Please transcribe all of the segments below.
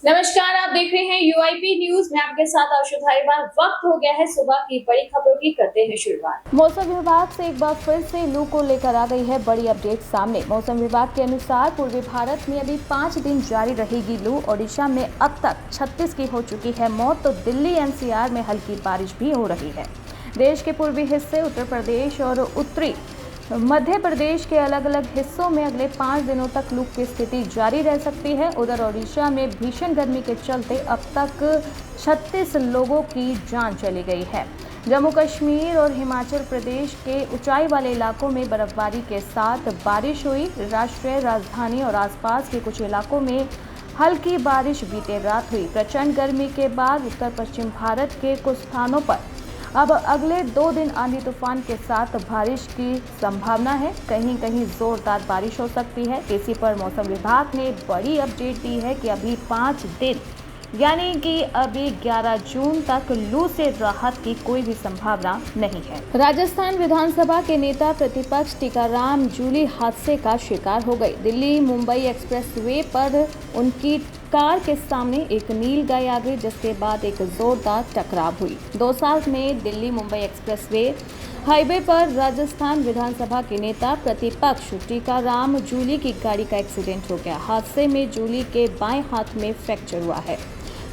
नमस्कार, आप देख रहे हैं यूआईपी न्यूज। मैं आपके साथ आशु धारीवाल। वक्त हो गया है सुबह की बड़ी खबरों की, करते हैं शुरुआत। मौसम विभाग से एक बार फिर से लू को लेकर आ गई है बड़ी अपडेट सामने। मौसम विभाग के अनुसार पूर्वी भारत में अभी 5 दिन जारी रहेगी लू। ओडिशा में अब तक 36 की हो चुकी है मौत, तो दिल्ली एनसीआर में हल्की बारिश भी हो रही है। देश के पूर्वी हिस्से, उत्तर प्रदेश और उत्तरी मध्य प्रदेश के अलग अलग हिस्सों में अगले 5 दिनों तक लू की स्थिति जारी रह सकती है। उधर ओडिशा में भीषण गर्मी के चलते अब तक 36 लोगों की जान चली गई है। जम्मू कश्मीर और हिमाचल प्रदेश के ऊंचाई वाले इलाकों में बर्फबारी के साथ बारिश हुई। राष्ट्रीय राजधानी और आसपास के कुछ इलाकों में हल्की बारिश बीते रात हुई। प्रचंड गर्मी के बाद उत्तर पश्चिम भारत के कुछ स्थानों पर अब अगले 2 दिन आंधी तूफान के साथ बारिश की संभावना है। कहीं कहीं जोरदार बारिश हो सकती है। इसी पर मौसम विभाग ने बड़ी अपडेट दी है कि अभी 5 दिन यानी कि अभी 11 जून तक लू से राहत की कोई भी संभावना नहीं है। राजस्थान विधानसभा के नेता प्रतिपक्ष टीकाराम जूली हादसे का शिकार हो गए। दिल्ली मुंबई एक्सप्रेसवे पर उनकी कार के सामने एक नील गाय आ गई, जिसके बाद एक जोरदार टकराव हुई। 2 साल में दिल्ली मुंबई एक्सप्रेसवे हाईवे पर राजस्थान विधानसभा के नेता प्रतिपक्ष टीकाराम जूली की गाड़ी का एक्सीडेंट हो गया। हादसे में जूली के बाएं हाथ में फ्रैक्चर हुआ है।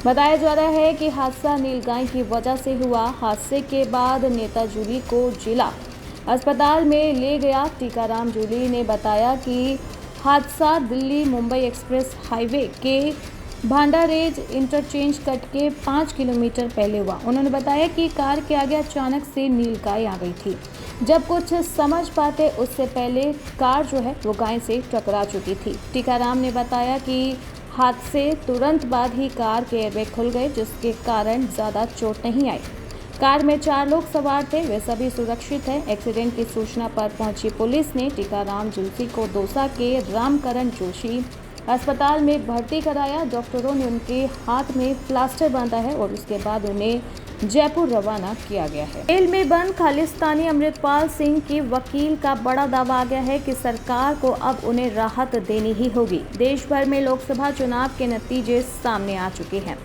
बताया जा रहा है कि हादसा नीलगाय की वजह से हुआ। हादसे के बाद नेता जूली को जिला अस्पताल में ले गया। टीकाराम जूली ने बताया कि हादसा दिल्ली मुंबई एक्सप्रेस हाईवे के भांडारेज इंटरचेंज कट के 5 किलोमीटर पहले हुआ। उन्होंने बताया कि कार के आगे अचानक से नीलगाय आ गई थी। जब कुछ समझ पाते उससे पहले कार जो है वो गाय से टकरा चुकी थी। टीकाराम ने बताया कि हादसे तुरंत बाद ही कार के एयरबैग खुल गए, जिसके कारण ज़्यादा चोट नहीं आई। कार में 4 लोग सवार थे, वे सभी सुरक्षित हैं। एक्सीडेंट की सूचना पर पहुंची पुलिस ने टीकाराम जूली को दौसा के रामकरण जोशी अस्पताल में भर्ती कराया। डॉक्टरों ने उनके हाथ में प्लास्टर बांधा है और उसके बाद उन्हें जयपुर रवाना किया गया है। जेल में बंद खालिस्तानी अमृतपाल सिंह की वकील का बड़ा दावा आ गया है कि सरकार को अब उन्हें राहत देनी ही होगी। देश भर में लोकसभा चुनाव के नतीजे सामने आ चुके हैं।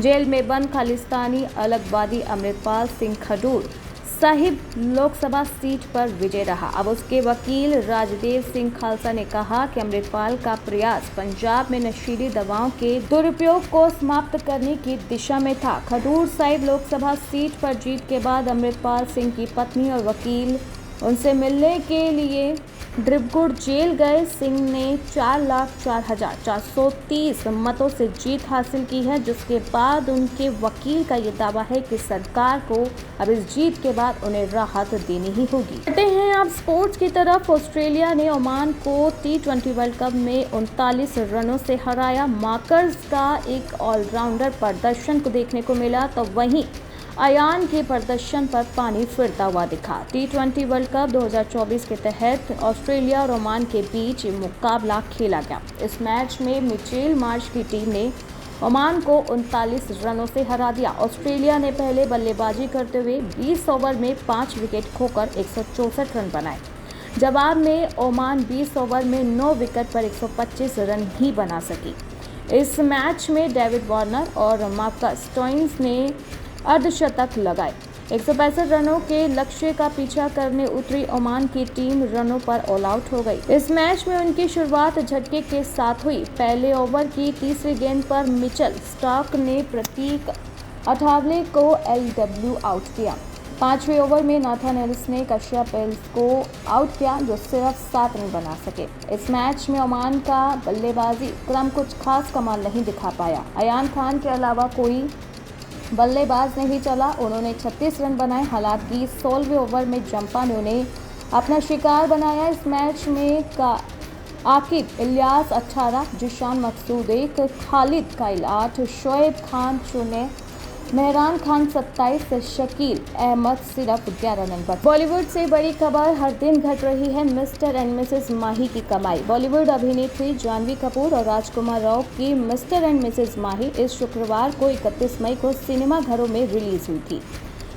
जेल में बंद खालिस्तानी अलगवादी अमृतपाल सिंह खडूर साहिब लोकसभा सीट पर विजय रहा। अब उसके वकील राजदेव सिंह खालसा ने कहा कि अमृतपाल का प्रयास पंजाब में नशीली दवाओं के दुरुपयोग को समाप्त करने की दिशा में था। खडूर साहिब लोकसभा सीट पर जीत के बाद अमृतपाल सिंह की पत्नी और वकील उनसे मिलने के लिए डिब्रूगढ़ जेल गए। सिंह ने 4,04,430 मतों से जीत हासिल की है, जिसके बाद उनके वकील का ये दावा है कि सरकार को अब इस जीत के बाद उन्हें राहत देनी ही होगी। बढ़ते हैं आप स्पोर्ट्स की तरफ। ऑस्ट्रेलिया ने ओमान को T20 वर्ल्ड कप में 39 रनों से हराया। मार्कर्स का एक ऑलराउंडर प्रदर्शन को देखने को मिला, तो वहीं अयान के प्रदर्शन पर पानी फिरता हुआ दिखा। T20 वर्ल्ड कप 2024 के तहत ऑस्ट्रेलिया और ओमान के बीच मुकाबला खेला गया। इस मैच में मिचेल मार्श की टीम ने ओमान को 39 रनों से हरा दिया। ऑस्ट्रेलिया ने पहले बल्लेबाजी करते हुए 20 ओवर में 5 विकेट खोकर 164 रन बनाए। जवाब में ओमान 20 ओवर में 9 विकेट पर 125 रन ही बना सकी। इस मैच में डेविड वार्नर और मार्कस स्टोइनिस ने अर्धशतक लगाए। 165 रनों के लक्ष्य का पीछा करने उतरी ओमान की टीम रनों पर ऑल आउट हो गई। इस मैच में उनकी शुरुआत झटके के साथ हुई। पहले ओवर की तीसरी गेंद पर मिचेल स्टार्क ने प्रतीक अठावले को LW आउट किया। 5वें ओवर में नाथन एलिस ने कश्यप एल्स को आउट किया, जो सिर्फ 7 रन बना सके। इस मैच में ओमान का बल्लेबाजी क्रम कुछ खास कमाल नहीं दिखा पाया। अयान खान के अलावा कोई बल्लेबाज नहीं चला। उन्होंने 36 रन बनाए। हालांकि 16वें ओवर में जंपा ने उन्हें अपना शिकार बनाया। इस मैच में आकिब इलियास 18, जिशान मकसूद 1, खालिद काइल 8, शोएब खान 0, मेहरान खान 27, शकील अहमद सिर्फ 11 रन पर। बॉलीवुड से बड़ी खबर, हर दिन घट रही है मिस्टर एंड मिसेस माही की कमाई। बॉलीवुड अभिनेत्री जानवी कपूर और राजकुमार राव की मिस्टर एंड मिसेस माही इस शुक्रवार को 31 मई को सिनेमा घरों में रिलीज हुई थी।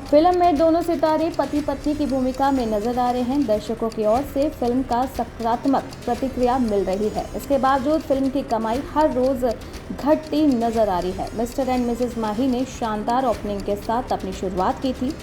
फिल्म में दोनों सितारे पति पत्नी की भूमिका में नजर आ रहे हैं। दर्शकों की ओर से फिल्म का सकारात्मक प्रतिक्रिया मिल रही है। इसके बावजूद फिल्म की कमाई हर रोज घटती नजर आ रही है। मिस्टर एंड मिसेज माही ने शानदार ओपनिंग के साथ अपनी शुरुआत की थी,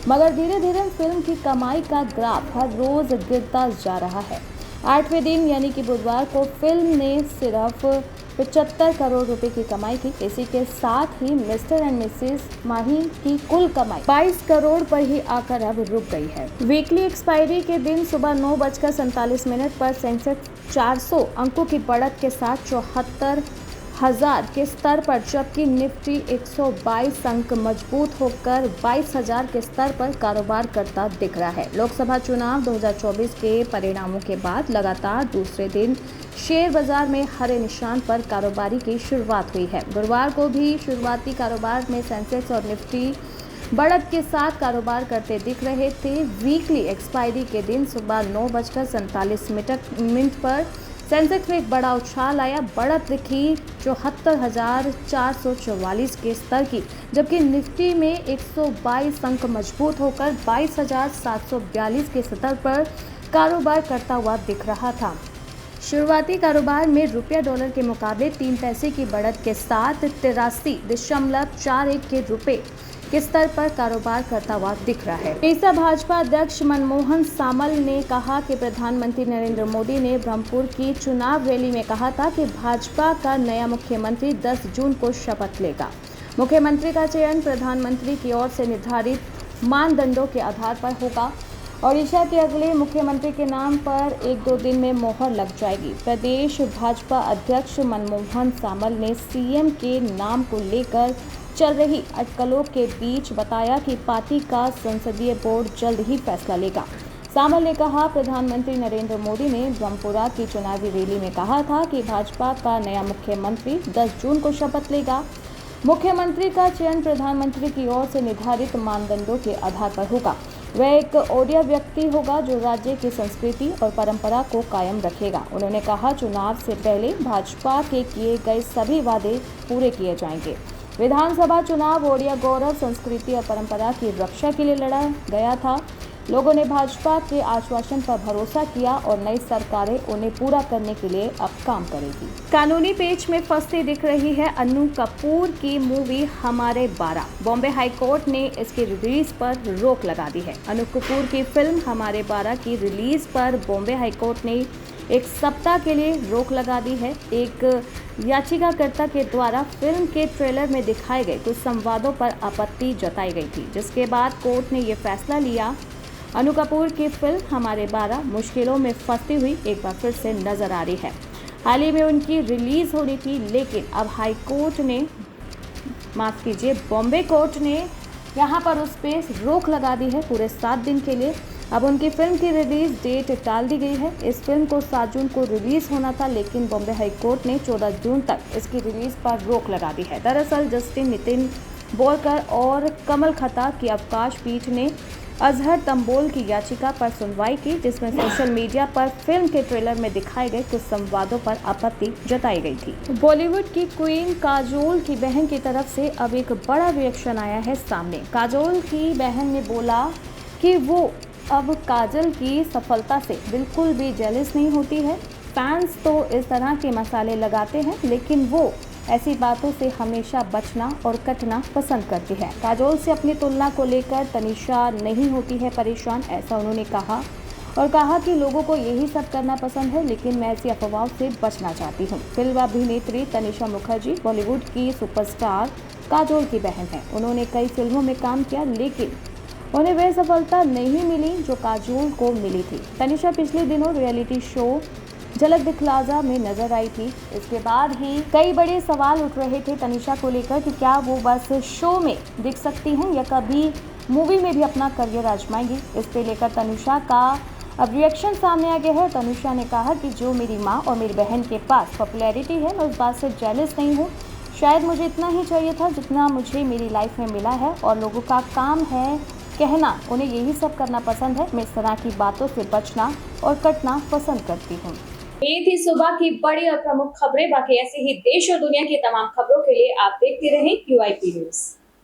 मगर धीरे धीरे फिल्म की कमाई का ग्राफ हर रोज गिरता जा रहा है। 8वें दिन यानी कि बुधवार को फिल्म ने सिर्फ 75 करोड़ रुपए की कमाई की। इसी के साथ ही मिस्टर एंड मिसेस माही की कुल कमाई 22 करोड़ पर ही आकर अब रुक गई है। वीकली एक्सपायरी के दिन सुबह 9:47 पर सेंसेक्स 400 अंकों की बढ़त के साथ 74,000 के स्तर पर, जबकि निफ्टी 122 अंक मजबूत होकर 22,000 के स्तर पर कारोबार करता दिख रहा है। लोकसभा चुनाव 2024 के परिणामों के बाद लगातार दूसरे दिन शेयर बाजार में हरे निशान पर कारोबारी की शुरुआत हुई है। गुरुवार को भी शुरुआती कारोबार में सेंसेक्स और निफ्टी बढ़त के साथ कारोबार करते दिख रहे थे। वीकली एक्सपायरी के दिन सुबह 9:47 पर सेंसेक्स में एक बड़ा उछाल आया। बढ़त दिखी 74,444 के स्तर की, जबकि निफ्टी में 122 अंक मजबूत होकर 22,742 के स्तर पर कारोबार करता हुआ दिख रहा था। शुरुआती कारोबार में रुपया डॉलर के मुकाबले 3 पैसे की बढ़त के साथ 83.41 के रुपए के स्तर पर कारोबार करता हुआ दिख रहा है। तीसरा भाजपा अध्यक्ष मनमोहन सामल ने कहा कि प्रधानमंत्री नरेंद्र मोदी ने ब्रह्मपुर की चुनाव रैली में कहा था कि भाजपा का नया मुख्यमंत्री 10 जून को शपथ लेगा। मुख्यमंत्री का चयन प्रधानमंत्री की ओर से निर्धारित मानदंडों के आधार पर होगा। ओडिशा के अगले मुख्यमंत्री के नाम पर 1-2 दिन में मोहर लग जाएगी। प्रदेश भाजपा अध्यक्ष मनमोहन सामल ने सीएम के नाम को लेकर चल रही अटकलों के बीच बताया कि पार्टी का संसदीय बोर्ड जल्द ही फैसला लेगा। सामल ने कहा, प्रधानमंत्री नरेंद्र मोदी ने ब्रह्मपुरा की चुनावी रैली में कहा था कि भाजपा का नया मुख्यमंत्री 10 जून को शपथ लेगा। मुख्यमंत्री का चयन प्रधानमंत्री की ओर से निर्धारित मानदंडों के आधार पर होगा। वह एक ओडिया व्यक्ति होगा जो राज्य की संस्कृति और परंपरा को कायम रखेगा। उन्होंने कहा, चुनाव से पहले भाजपा के किए गए सभी वादे पूरे किए जाएंगे। विधानसभा चुनाव ओडिया गौरव, संस्कृति और परंपरा की रक्षा के लिए लड़ा गया था। लोगों ने भाजपा के आश्वासन पर भरोसा किया और नई सरकारें उन्हें पूरा करने के लिए अब काम करेगी। कानूनी पेच में फंसती दिख रही है अनु कपूर की मूवी हमारे 12। बॉम्बे हाई कोर्ट ने इसकी रिलीज पर रोक लगा दी है। अनु कपूर की फिल्म हमारे 12 की रिलीज पर बॉम्बे हाई कोर्ट ने 1 सप्ताह के लिए रोक लगा दी है। एक याचिकाकर्ता के द्वारा फिल्म के ट्रेलर में दिखाए गए कुछ संवादों पर आपत्ति जताई गई थी, जिसके बाद कोर्ट ने ये फैसला लिया। अनु कपूर की फिल्म हमारे 12 मुश्किलों में फंसती हुई एक बार फिर से नजर आ रही है। हाल ही में उनकी रिलीज होनी थी, लेकिन अब बॉम्बे कोर्ट ने यहाँ पर उस पर रोक लगा दी है पूरे 7 दिन के लिए। अब उनकी फिल्म की रिलीज डेट टाल दी गई है। इस फिल्म को 7 जून को रिलीज होना था, लेकिन बॉम्बे हाई कोर्ट ने 14 जून तक इसकी रिलीज पर रोक लगा दी है। दरअसल जस्टिन नितिन बोरकर और कमल खता की अवकाश पीठ ने अजहर तंबोल की याचिका पर सुनवाई की, जिसमें सोशल मीडिया पर फिल्म के ट्रेलर में दिखाए गए कुछ संवादों पर आपत्ति जताई गई थी। बॉलीवुड की क्वीन काजोल की बहन की तरफ से अब एक बड़ा रिएक्शन आया है सामने। काजोल की बहन ने बोला कि वो अब काजल की सफलता से बिल्कुल भी जेलस नहीं होती है। फैंस तो इस तरह के मसाले लगाते हैं, लेकिन वो ऐसी बातों से हमेशा बचना और कटना पसंद करती है। काजोल से अपनी तुलना को लेकर तनिषा नहीं होती है परेशान, ऐसा उन्होंने कहा और कहा कि लोगों को यही सब करना पसंद है, लेकिन मैं ऐसी अफवाहों से बचना चाहती हूँ। फिल्म अभिनेत्री तनिषा मुखर्जी बॉलीवुड की सुपरस्टार काजोल की बहन है। उन्होंने कई फिल्मों में काम किया, लेकिन उन्हें वह सफलता नहीं मिली जो काजोल को मिली थी। तनिषा पिछले दिनों रियलिटी शो झलक दिखलाजा में नजर आई थी। इसके बाद ही कई बड़े सवाल उठ रहे थे तनिषा को लेकर कि क्या वो बस शो में दिख सकती हैं या कभी मूवी में भी अपना करियर आजमाएंगी। इस पे लेकर तनिषा का अब रिएक्शन सामने आ गया है। तनिषा ने कहा कि जो मेरी माँ और मेरी बहन के पास पॉपुलैरिटी है, मैं उस बात से जेलस नहीं हूँ। शायद मुझे इतना ही चाहिए था जितना मुझे मेरी लाइफ में मिला है, और लोगों का काम है कहना, उन्हें यही सब करना पसंद है। मैं इस तरह की बातों से बचना और कटना पसंद करती हूँ। ये थी सुबह की बड़ी और प्रमुख खबरें। बाकी ऐसे ही देश और दुनिया की तमाम खबरों के लिए आप देखते रहें UIP न्यूज़।